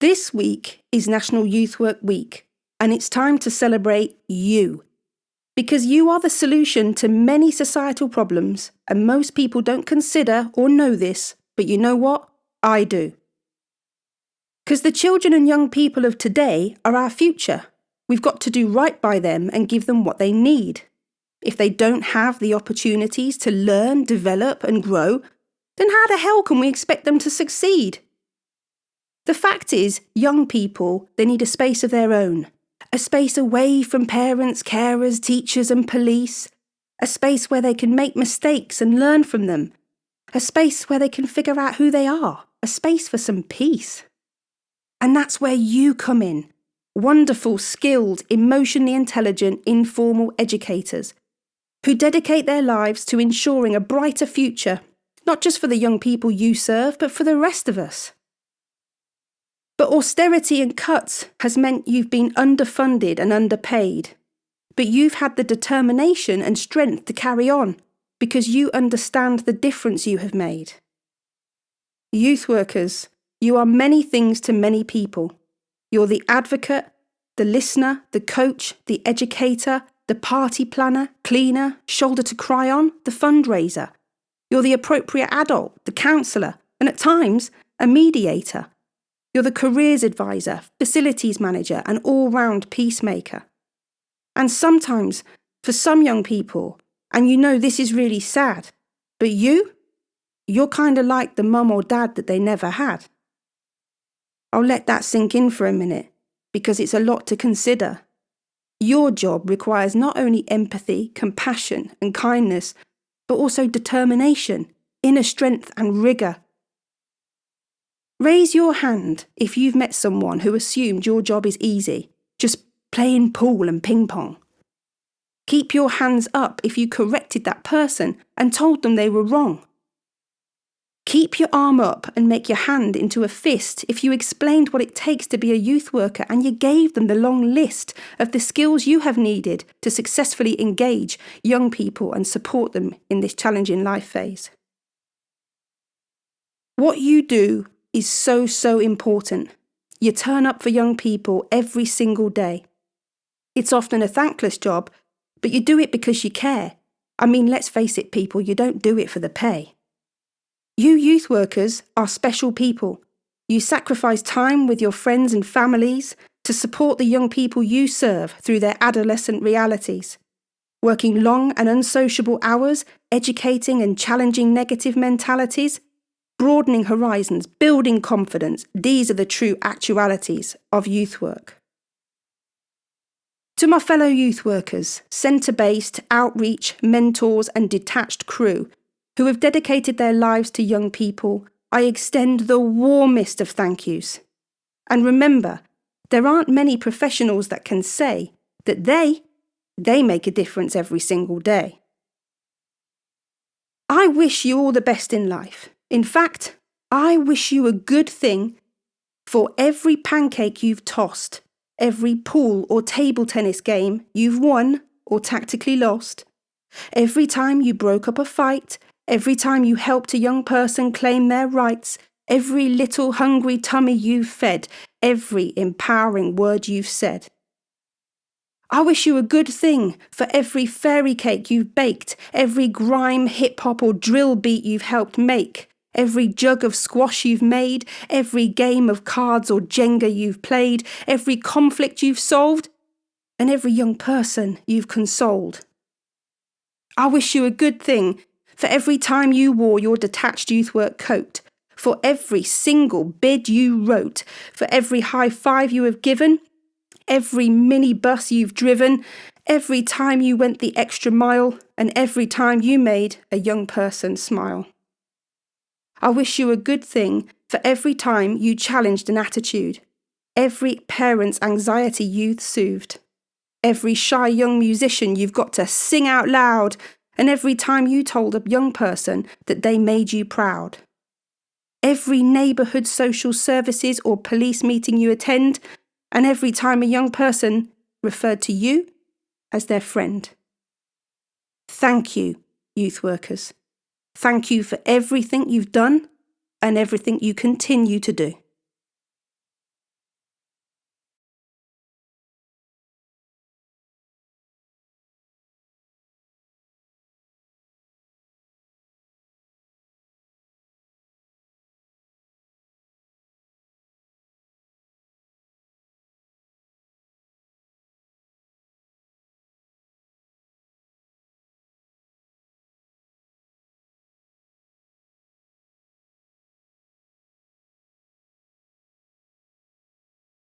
This week is National Youth Work Week, and it's time to celebrate you. Because you are the solution to many societal problems, and most people don't consider or know this, but you know what? I do. Because the children and young people of today are our future. We've got to do right by them and give them what they need. If they don't have the opportunities to learn, develop and grow, then how the hell can we expect them to succeed? The fact is, young people, they need a space of their own. A space away from parents, carers, teachers and police. A space where they can make mistakes and learn from them. A space where they can figure out who they are. A space for some peace. And that's where you come in. Wonderful, skilled, emotionally intelligent, informal educators who dedicate their lives to ensuring a brighter future, not just for the young people you serve, but for the rest of us. But austerity and cuts has meant you've been underfunded and underpaid. But you've had the determination and strength to carry on because you understand the difference you have made. Youth workers, you are many things to many people. You're the advocate, the listener, the coach, the educator, the party planner, cleaner, shoulder to cry on, the fundraiser. You're the appropriate adult, the counsellor, and at times, a mediator. You're the careers advisor, facilities manager, and all-round peacemaker. And sometimes, for some young people, and you know this is really sad, but you're kind of like the mum or dad that they never had. I'll let that sink in for a minute, because it's a lot to consider. Your job requires not only empathy, compassion, and kindness, but also determination, inner strength, and rigour. Raise your hand if you've met someone who assumed your job is easy, just playing pool and ping pong. Keep your hands up if you corrected that person and told them they were wrong. Keep your arm up and make your hand into a fist if you explained what it takes to be a youth worker and you gave them the long list of the skills you have needed to successfully engage young people and support them in this challenging life phase. What you do is so important. You turn up for young people every single day. It's often a thankless job, but you do it because you care. I mean, let's face it, people, you don't do it for the pay. You youth workers are special people. You sacrifice time with your friends and families to support the young people you serve through their adolescent realities. Working long and unsociable hours, educating and challenging negative mentalities, broadening horizons, building confidence, these are the true actualities of youth work. To my fellow youth workers, centre-based, outreach, mentors and detached crew who have dedicated their lives to young people, I extend the warmest of thank yous. And remember, there aren't many professionals that can say that they make a difference every single day. I wish you all the best in life. In fact, I wish you a good thing for every pancake you've tossed, every pool or table tennis game you've won or tactically lost, every time you broke up a fight, every time you helped a young person claim their rights, every little hungry tummy you've fed, every empowering word you've said. I wish you a good thing for every fairy cake you've baked, every grime, hip-hop or drill beat you've helped make, every jug of squash you've made, every game of cards or Jenga you've played, every conflict you've solved, and every young person you've consoled. I wish you a good thing for every time you wore your detached youth work coat, for every single bid you wrote, for every high five you have given, every mini bus you've driven, every time you went the extra mile, and every time you made a young person smile. I wish you a good thing for every time you challenged an attitude, every parent's anxiety you've soothed, every shy young musician you've got to sing out loud, and every time you told a young person that they made you proud. Every neighbourhood social services or police meeting you attend, and every time a young person referred to you as their friend. Thank you, youth workers. Thank you for everything you've done and everything you continue to do.